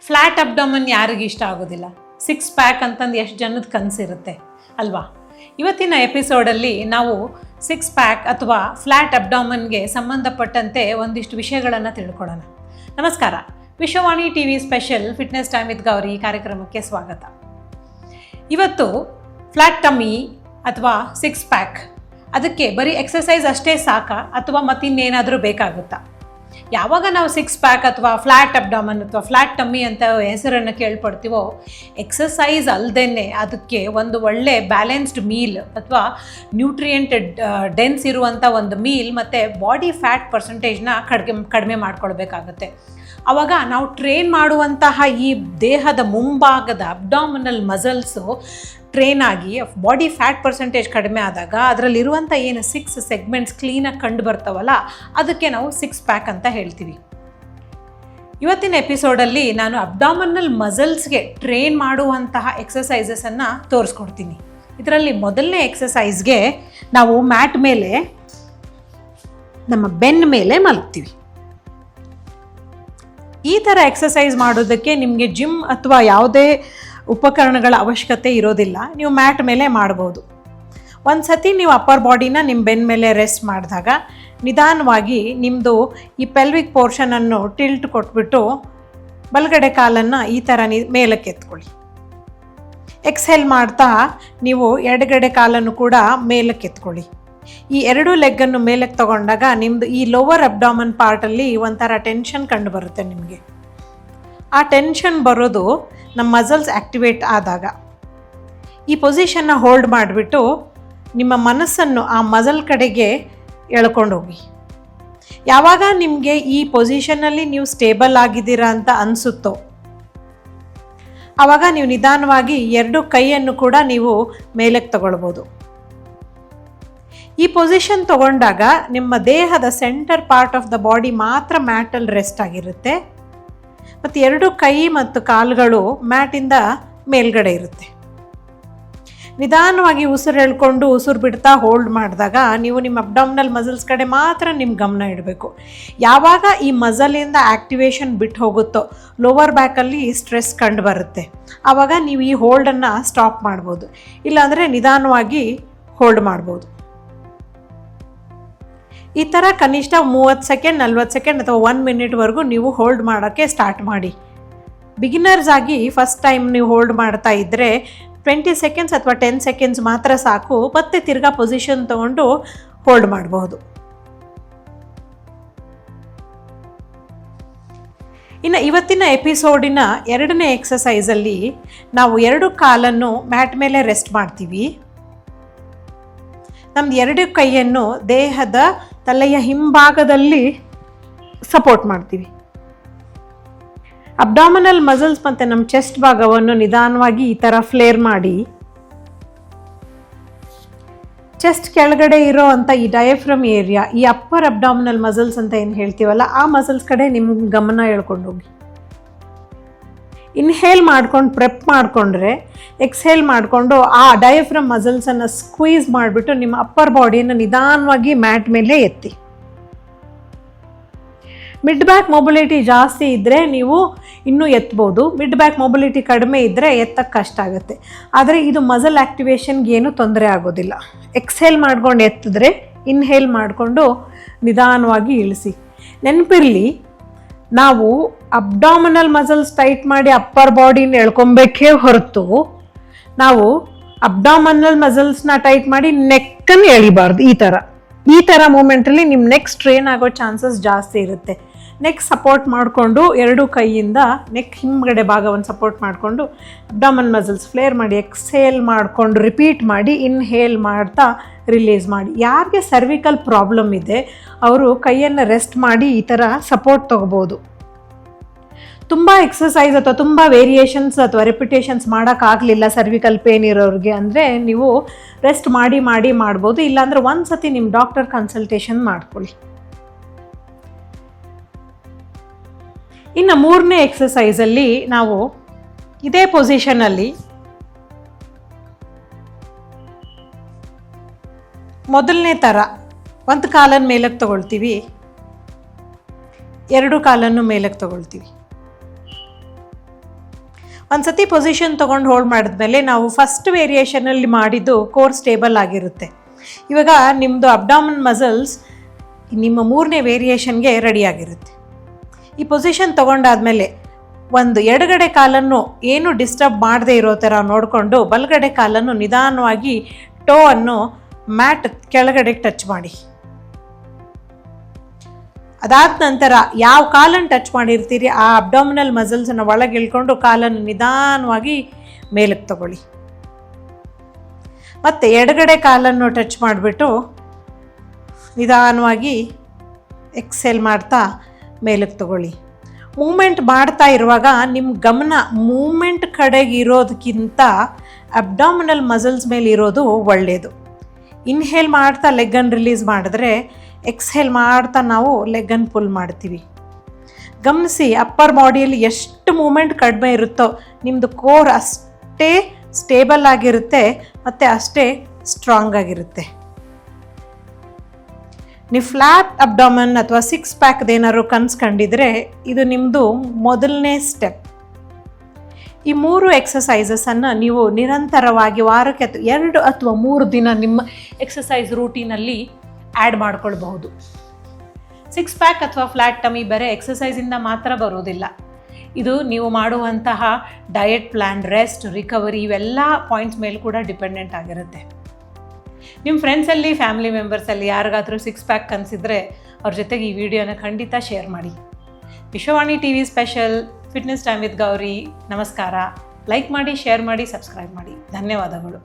Flat abdomen ಯಾರಿಗೆ ಇಷ್ಟ ಆಗೋದಿಲ್ಲ? 6 ಪ್ಯಾಕ್ ಅಂತಂದು ಎಷ್ಟು ಜನದ ಕನಸಿರುತ್ತೆ ಅಲ್ವಾ? ಇವತ್ತಿನ ಎಪಿಸೋಡಲ್ಲಿ ನಾವು 6 ಪ್ಯಾಕ್ ಅಥವಾ ಫ್ಲ್ಯಾಟ್ ಅಬ್ಡಾಮನ್ಗೆ ಸಂಬಂಧಪಟ್ಟಂತೆ ಒಂದಿಷ್ಟು ವಿಷಯಗಳನ್ನು ತಿಳ್ಕೊಳ್ಳೋಣ. ನಮಸ್ಕಾರ, Vishwavani TV special fitness time with Gauri ಕಾರ್ಯಕ್ರಮಕ್ಕೆ ಸ್ವಾಗತ. ಇವತ್ತು ಫ್ಲ್ಯಾಟ್ ಟಮ್ಮಿ ಅಥವಾ 6 ಪ್ಯಾಕ್ ಅದಕ್ಕೆ ಬರೀ ಎಕ್ಸಸೈಸ್ ಅಷ್ಟೇ ಸಾಕಾ ಅಥವಾ ಮತ್ತಿನ್ನೇನಾದರೂ ಬೇಕಾಗುತ್ತಾ? ಯಾವಾಗ ನಾವು 6 ಪ್ಯಾಕ್ ಅಥವಾ ಫ್ಲ್ಯಾಟ್ ಅಬ್ಡಾಮನ್ ಅಥವಾ ಫ್ಲ್ಯಾಟ್ ಟಮ್ಮಿ ಅಂತ ಹೆಸರನ್ನು ಕೇಳ್ಪಡ್ತೀವೋ, ಎಕ್ಸಸೈಸ್ ಅಲ್ಲದೇ ಅದಕ್ಕೆ ಒಂದು ಒಳ್ಳೆ ಬ್ಯಾಲೆನ್ಸ್ಡ್ ಮೀಲ್ ಅಥವಾ ನ್ಯೂಟ್ರಿಯೆಂಟ್ ಡೆನ್ಸ್ ಇರುವಂಥ ಒಂದು ಮೀಲ್ ಮತ್ತು ಬಾಡಿ ಫ್ಯಾಟ್ ಪರ್ಸೆಂಟೇಜ್ನ ಕಡಿಮೆ ಮಾಡ್ಕೊಳ್ಬೇಕಾಗತ್ತೆ. ಆವಾಗ ನಾವು ಟ್ರೈನ್ ಮಾಡುವಂತಹ ಈ ದೇಹದ ಮುಂಭಾಗದ ಅಬ್ಡಾಮಿನಲ್ ಮಸಲ್ಸು ಟ್ರೈನ್ ಆಗಿ ಬಾಡಿ ಫ್ಯಾಟ್ ಪರ್ಸೆಂಟೇಜ್ ಕಡಿಮೆ ಆದಾಗ ಅದರಲ್ಲಿರುವಂಥ ಏನು 6 ಸೆಗ್ಮೆಂಟ್ಸ್ ಕ್ಲೀನಾಗಿ ಕಂಡು ಬರ್ತಾವಲ್ಲ, ಅದಕ್ಕೆ ನಾವು 6 ಪ್ಯಾಕ್ ಅಂತ ಹೇಳ್ತೀವಿ. ಇವತ್ತಿನ ಎಪಿಸೋಡಲ್ಲಿ ನಾನು ಅಬ್ಡಾಮಿನಲ್ ಮಸಲ್ಸ್ಗೆ ಟ್ರೈನ್ ಮಾಡುವಂತಹ ಎಕ್ಸಸೈಸಸನ್ನು ತೋರಿಸ್ಕೊಡ್ತೀನಿ. ಇದರಲ್ಲಿ ಮೊದಲನೇ ಎಕ್ಸಸೈಸ್ಗೆ ನಾವು ಮ್ಯಾಟ್ ಮೇಲೆ ನಮ್ಮ ಬೆನ್ನ ಮೇಲೆ ಮಲಗ್ತೀವಿ. ಈ ಥರ ಎಕ್ಸಸೈಸ್ ಮಾಡೋದಕ್ಕೆ ನಿಮಗೆ ಜಿಮ್ ಅಥವಾ ಯಾವುದೇ ಉಪಕರಣಗಳ ಅವಶ್ಯಕತೆ ಇರೋದಿಲ್ಲ. ನೀವು ಮ್ಯಾಟ್ ಮೇಲೆ ಮಾಡ್ಬೋದು. ಒಂದು ಸತಿ ನೀವು ಅಪ್ಪರ್ ಬಾಡಿನ ನಿಮ್ಮ ಬೆನ್ನ ಮೇಲೆ ರೆಸ್ಟ್ ಮಾಡಿದಾಗ ನಿಧಾನವಾಗಿ ನಿಮ್ಮದು ಈ ಪೆಲ್ವಿಕ್ ಪೋರ್ಷನನ್ನು ಟಿಲ್ಟ್ ಕೊಟ್ಬಿಟ್ಟು ಬಲಗಡೆ ಕಾಲನ್ನು ಈ ಥರ ಮೇಲಕ್ಕೆ ಎತ್ಕೊಳ್ಳಿ. ಎಕ್ಸೆಲ್ ಮಾಡ್ತಾ ನೀವು ಎಡಗಡೆ ಕಾಲನ್ನು ಕೂಡ ಮೇಲಕ್ಕೆ ಎತ್ಕೊಳ್ಳಿ. ಈ ಎರಡೂ ಲೆಗ್ಗನ್ನು ಮೇಲಕ್ಕೆ ತಗೊಂಡಾಗ ನಿಮ್ಮದು ಈ ಲೋವರ್ ಅಬ್ಡಾಮನ್ ಪಾರ್ಟಲ್ಲಿ ಒಂಥರ ಟೆನ್ಷನ್ ಕಂಡು ಬರುತ್ತೆ ನಿಮಗೆ. ಆ ಟೆನ್ಷನ್ ಬರೋದು ನಮ್ಮ ಮಸಲ್ಸ್ ಆ್ಯಕ್ಟಿವೇಟ್ ಆದಾಗ. ಈ ಪೊಸಿಷನ್ನ ಹೋಲ್ಡ್ ಮಾಡಿಬಿಟ್ಟು ನಿಮ್ಮ ಮನಸ್ಸನ್ನು ಆ ಮಸಲ್ ಕಡೆಗೆ ಎಳ್ಕೊಂಡೋಗಿ. ಯಾವಾಗ ನಿಮಗೆ ಈ ಪೊಸಿಷನ್ನಲ್ಲಿ ನೀವು ಸ್ಟೇಬಲ್ ಆಗಿದ್ದೀರಾ ಅಂತ ಅನಿಸುತ್ತೋ, ಆವಾಗ ನೀವು ನಿಧಾನವಾಗಿ 2 ಕೈಯನ್ನು ಕೂಡ ನೀವು ಮೇಲಕ್ಕೆ ತಗೊಳ್ಬೋದು. ಈ ಪೊಸಿಷನ್ ತಗೊಂಡಾಗ ನಿಮ್ಮ ದೇಹದ centre part of the body ಮಾತ್ರ ಮ್ಯಾಟಲ್ಲಿ ರೆಸ್ಟ್ ಆಗಿರುತ್ತೆ ಮತ್ತು 2 ಕೈ ಮತ್ತು ಕಾಲುಗಳು ಮ್ಯಾಟಿಂದ ಮೇಲ್ಗಡೆ ಇರುತ್ತೆ. ನಿಧಾನವಾಗಿ ಉಸಿರು ಎಳ್ಕೊಂಡು ಉಸಿರು ಬಿಡ್ತಾ ಹೋಲ್ಡ್ ಮಾಡಿದಾಗ ನೀವು ನಿಮ್ಮ ಅಬ್ಡಾಮಿನಲ್ ಮಸಲ್ಸ್ ಕಡೆ ಮಾತ್ರ ನಿಮ್ಮ ಗಮನ ಇಡಬೇಕು. ಯಾವಾಗ ಈ ಮಸಲಿಂದ ಆ್ಯಕ್ಟಿವೇಶನ್ ಬಿಟ್ಟು ಹೋಗುತ್ತೋ, ಲೋವರ್ ಬ್ಯಾಕಲ್ಲಿ ಸ್ಟ್ರೆಸ್ ಕಂಡು ಬರುತ್ತೆ, ಆವಾಗ ನೀವು ಈ ಹೋಲ್ಡನ್ನು ಸ್ಟಾಪ್ ಮಾಡ್ಬೋದು. ಇಲ್ಲಾಂದರೆ ನಿಧಾನವಾಗಿ ಹೋಲ್ಡ್ ಮಾಡ್ಬೋದು. ಈ ಥರ ಕನಿಷ್ಠ 30 ಸೆಕೆಂಡ್ 40 ಸೆಕೆಂಡ್ ಅಥವಾ 1 ಮಿನಿಟ್ವರೆಗೂ ನೀವು ಹೋಲ್ಡ್ ಮಾಡೋಕ್ಕೆ ಸ್ಟಾರ್ಟ್ ಮಾಡಿ. ಬಿಗಿನರ್ಸ್ ಆಗಿ ಫಸ್ಟ್ ಟೈಮ್ ನೀವು ಹೋಲ್ಡ್ ಮಾಡ್ತಾ ಇದ್ದರೆ 20 ಸೆಕೆಂಡ್ಸ್ ಅಥವಾ 10 ಸೆಕೆಂಡ್ಸ್ ಮಾತ್ರ ಸಾಕು. ಮತ್ತೆ ತಿರ್ಗಾ ಪೊಸಿಷನ್ ತೊಗೊಂಡು ಹೋಲ್ಡ್ ಮಾಡಬಹುದು. ಇನ್ನು ಇವತ್ತಿನ ಎಪಿಸೋಡಿನ 2ನೇ ಎಕ್ಸಸೈಸಲ್ಲಿ ನಾವು 2 ಕಾಲನ್ನು ಮ್ಯಾಟ್ ಮೇಲೆ ರೆಸ್ಟ್ ಮಾಡ್ತೀವಿ. ನಮ್ದು 2 ಕೈಯನ್ನು ದೇಹದ ತಲೆಯ ಹಿಂಭಾಗದಲ್ಲಿ ಸಪೋರ್ಟ್ ಮಾಡ್ತೀವಿ. ಅಬ್ಡಾಮಿನಲ್ ಮಸಲ್ಸ್ ಮತ್ತು ನಮ್ಮ ಚೆಸ್ಟ್ ಭಾಗವನ್ನು ನಿಧಾನವಾಗಿ ಈ ಥರ ಫ್ಲೇರ್ ಮಾಡಿ, ಚೆಸ್ಟ್ ಕೆಳಗಡೆ ಇರೋ ಅಂಥ ಈ ಡಯಾಫ್ರಮ್ ಏರಿಯಾ, ಈ ಅಪ್ಪರ್ ಅಬ್ಡಾಮಿನಲ್ ಮಸಲ್ಸ್ ಅಂತ ಏನು ಹೇಳ್ತೀವಲ್ಲ, ಆ ಮಸಲ್ಸ್ ಕಡೆ ನಿಮ್ಮ ಗಮನ ಎಳ್ಕೊಂಡೋಗಿ. ಇನ್ಹೇಲ್ ಮಾಡ್ಕೊಂಡು ಪ್ರೆಪ್ ಮಾಡಿಕೊಂಡ್ರೆ ಎಕ್ಸ್ಹೇಲ್ ಮಾಡಿಕೊಂಡು ಆ ಡಯಾಫ್ರಮ್ ಮಸಲ್ಸನ್ನು ಸ್ಕ್ವೀಸ್ ಮಾಡಿಬಿಟ್ಟು ನಿಮ್ಮ ಅಪ್ಪರ್ ಬಾಡಿಯನ್ನು ನಿಧಾನವಾಗಿ ಮ್ಯಾಟ್ ಮೇಲೆ ಎತ್ತಿ. ಮಿಡ್ ಬ್ಯಾಕ್ ಮೊಬಿಲಿಟಿ ಜಾಸ್ತಿ ಇದ್ದರೆ ನೀವು ಇನ್ನೂ ಎತ್ಬೋದು. ಮಿಡ್ ಬ್ಯಾಕ್ ಮೊಬಿಲಿಟಿ ಕಡಿಮೆ ಇದ್ದರೆ ಎತ್ತಕ್ಕೆ ಕಷ್ಟ ಆಗುತ್ತೆ. ಆದರೆ ಇದು ಮಸಲ್ ಆ್ಯಕ್ಟಿವೇಶನ್ಗೆ ಏನೂ ತೊಂದರೆ ಆಗೋದಿಲ್ಲ. ಎಕ್ಸ್ಹೇಲ್ ಮಾಡ್ಕೊಂಡು ಎತ್ತಿದ್ರೆ ಇನ್ಹೇಲ್ ಮಾಡಿಕೊಂಡು ನಿಧಾನವಾಗಿ ಇಳಿಸಿ. ನೆನಪಿರಲಿ, ನಾವು ಅಬ್ಡಾಮಿನಲ್ ಮಸಲ್ಸ್ ಟೈಟ್ ಮಾಡಿ ಅಪ್ಪರ್ ಬಾಡಿನ ಎಳ್ಕೊಬೇಕೇ ಹೊರತು ನಾವು ಅಬ್ಡಾಮಿನಲ್ ಮಸಲ್ಸ್ನ ಟೈಟ್ ಮಾಡಿ ನೆಕ್ಕನ್ನು ಎಳಿಬಾರ್ದು. ಈ ಥರ ಮೂಮೆಂಟಲ್ಲಿ ನಿಮ್ಮ ನೆಕ್ ಸ್ಟ್ರೇನ್ ಆಗೋ ಚಾನ್ಸಸ್ ಜಾಸ್ತಿ ಇರುತ್ತೆ. ನೆಕ್ ಸಪೋರ್ಟ್ ಮಾಡಿಕೊಂಡು 2 ಕೈಯಿಂದ ನೆಕ್ ಹಿಂಗಡೆ ಭಾಗವನ್ನು ಸಪೋರ್ಟ್ ಮಾಡಿಕೊಂಡು ಅಬ್ಡಾಮಿನಲ್ ಮಸಲ್ಸ್ ಫ್ಲೇರ್ ಮಾಡಿ ಎಕ್ಸ್ಹೇಲ್ ಮಾಡಿಕೊಂಡು ರಿಪೀಟ್ ಮಾಡಿ ಇನ್ಹೇಲ್ ಮಾಡ್ತಾ ರಿಲೀಸ್ ಮಾಡಿ. ಯಾರಿಗೆ ಸರ್ವಿಕಲ್ ಪ್ರಾಬ್ಲಮ್ ಇದೆ ಅವರು ಕೈಯನ್ನು ರೆಸ್ಟ್ ಮಾಡಿ ಈ ಥರ ಸಪೋರ್ಟ್ ತೊಗೋಬೋದು. ತುಂಬ ಎಕ್ಸಸೈಸ್ ಅಥವಾ ತುಂಬ ವೇರಿಯೇಷನ್ಸ್ ಅಥವಾ ರೆಪಿಟೇಷನ್ಸ್ ಮಾಡೋಕ್ಕಾಗಲಿಲ್ಲ ಸರ್ವಿಕಲ್ ಪೇನ್ ಇರೋರಿಗೆ ಅಂದರೆ ನೀವು ರೆಸ್ಟ್ ಮಾಡಿ ಮಾಡ್ಬೋದು. ಇಲ್ಲಾಂದರೆ ಒಂದು ಸತಿ ನಿಮ್ಮ ಡಾಕ್ಟರ್ ಕನ್ಸಲ್ಟೇಷನ್ ಮಾಡ್ಕೊಳ್ಳಿ. ಇನ್ನು 3ನೇ ಎಕ್ಸಸೈಸಲ್ಲಿ ನಾವು ಇದೇ ಪೊಸಿಷನಲ್ಲಿ ಮೊದಲನೇ ಥರ ಒಂದು ಕಾಲನ್ನು ಮೇಲಕ್ಕೆ ತಗೊಳ್ತೀವಿ, 2 ಕಾಲನ್ನು ಮೇಲಕ್ಕೆ ತಗೊಳ್ತೀವಿ. ಒಂದು ಸತಿ ಪೊಸಿಷನ್ ತೊಗೊಂಡು ಹೋಲ್ಡ್ ಮಾಡಿದ್ಮೇಲೆ ನಾವು ಫಸ್ಟ್ ವೇರಿಯೇಷನಲ್ಲಿ ಮಾಡಿದ್ದು ಕೋರ್ ಸ್ಟೇಬಲ್ ಆಗಿರುತ್ತೆ. ಇವಾಗ ನಿಮ್ಮದು ಅಬ್ಡಾಮನ್ ಮಸಲ್ಸ್ ನಿಮ್ಮ 3ನೇ ವೇರಿಯೇಷನ್ಗೆ ರೆಡಿಯಾಗಿರುತ್ತೆ. ಈ ಪೊಸಿಷನ್ ತೊಗೊಂಡಾದ್ಮೇಲೆ ಒಂದು ಎಡಗಡೆ ಕಾಲನ್ನು ಏನು ಡಿಸ್ಟರ್ಬ್ ಮಾಡದೇ ಇರೋ ಥರ ನೋಡಿಕೊಂಡು ಬಲಗಡೆ ಕಾಲನ್ನು ನಿಧಾನವಾಗಿ ಟೋ ಅನ್ನು ಮ್ಯಾಟ್ ಕೆಳಗಡೆ ಟಚ್ ಮಾಡಿ. ಅದಾದ ನಂತರ ಯಾವ ಕಾಲನ್ನು ಟಚ್ ಮಾಡಿರ್ತೀರಿ ಆ ಅಬ್ಡಾಮಿನಲ್ ಮಸಲ್ಸನ್ನು ಒಳಗೆ ಇಳ್ಕೊಂಡು ಕಾಲನ್ನು ನಿಧಾನವಾಗಿ ಮೇಲಕ್ಕೆ ತಗೊಳ್ಳಿ. ಮತ್ತು ಎಡಗಡೆ ಕಾಲನ್ನು ಟಚ್ ಮಾಡಿಬಿಟ್ಟು ನಿಧಾನವಾಗಿ ಎಕ್ಸೆಲ್ ಮಾಡ್ತಾ ಮೇಲಕ್ಕೆ ತಗೊಳ್ಳಿ. ಮೂಮೆಂಟ್ ಮಾಡ್ತಾ ಇರುವಾಗ ನಿಮ್ಮ ಗಮನ ಮೂಮೆಂಟ್ ಕಡೆಗೆ ಇರೋದಕ್ಕಿಂತ ಅಬ್ಡಾಮಿನಲ್ ಮಸಲ್ಸ್ ಮೇಲೆ ಇರೋದು ಒಳ್ಳೆಯದು. ಇನ್ಹೇಲ್ ಮಾಡ್ತಾ ಲೆಗ್ಗನ್ನು ರಿಲೀಸ್ ಮಾಡಿದ್ರೆ ಎಕ್ಸ್ಹೇಲ್ ಮಾಡ್ತಾ ನಾವು ಲೆಗ್ಗನ್ನು ಪುಲ್ ಮಾಡ್ತೀವಿ. ಗಮನಿಸಿ, ಅಪ್ಪರ್ ಬಾಡಿಯಲ್ಲಿ ಎಷ್ಟು ಮೂಮೆಂಟ್ ಕಡಿಮೆ ಇರುತ್ತೋ ನಿಮ್ಮದು ಕೋರ್ ಅಷ್ಟೇ ಸ್ಟೇಬಲ್ ಆಗಿರುತ್ತೆ ಮತ್ತು ಅಷ್ಟೇ ಸ್ಟ್ರಾಂಗ್ ಆಗಿರುತ್ತೆ. ನೀವು ಫ್ಲ್ಯಾಟ್ ಅಬ್ಡಾಮನ್ ಅಥವಾ 6 ಪ್ಯಾಕ್ದೇನಾದ್ರು ಕನ್ಸ್ಕೊಂಡಿದ್ರೆ ಇದು ನಿಮ್ಮದು ಮೊದಲನೇ ಸ್ಟೆಪ್. ಈ 3 ಎಕ್ಸಸೈಸಸನ್ನು ನೀವು ನಿರಂತರವಾಗಿ ವಾರಕ್ಕೆ 2 ಅಥವಾ 3 ದಿನ ನಿಮ್ಮ ಎಕ್ಸಸೈಸ್ ರೂಟೀನಲ್ಲಿ ಆ್ಯಡ್ ಮಾಡ್ಕೊಳ್ಬಹುದು. 6 ಪ್ಯಾಕ್ ಅಥವಾ ಫ್ಲ್ಯಾಟ್ ಟಮಿ ಬರೀ ಎಕ್ಸಸೈಸಿಂದ ಮಾತ್ರ ಬರೋದಿಲ್ಲ. ಇದು ನೀವು ಮಾಡುವಂತಹ ಡಯಟ್ ಪ್ಲ್ಯಾನ್, ರೆಸ್ಟ್, ರಿಕವರಿ ಇವೆಲ್ಲ ಪಾಯಿಂಟ್ಸ್ ಮೇಲೆ ಕೂಡ ಡಿಪೆಂಡೆಂಟ್ ಆಗಿರುತ್ತೆ. ನಿಮ್ಮ ಫ್ರೆಂಡ್ಸಲ್ಲಿ, ಫ್ಯಾಮಿಲಿ ಮೆಂಬರ್ಸಲ್ಲಿ ಯಾರಿಗಾದರೂ 6 ಪ್ಯಾಕ್ ಕನಸಿದ್ರೆ ಅವ್ರ ಜೊತೆಗೆ ಈ ವಿಡಿಯೋನ ಖಂಡಿತ ಶೇರ್ ಮಾಡಿ. Vishwavani TV special fitness time with Gauri. ನಮಸ್ಕಾರ. ಲೈಕ್ ಮಾಡಿ, ಶೇರ್ ಮಾಡಿ, ಸಬ್ಸ್ಕ್ರೈಬ್ ಮಾಡಿ. ಧನ್ಯವಾದಗಳು.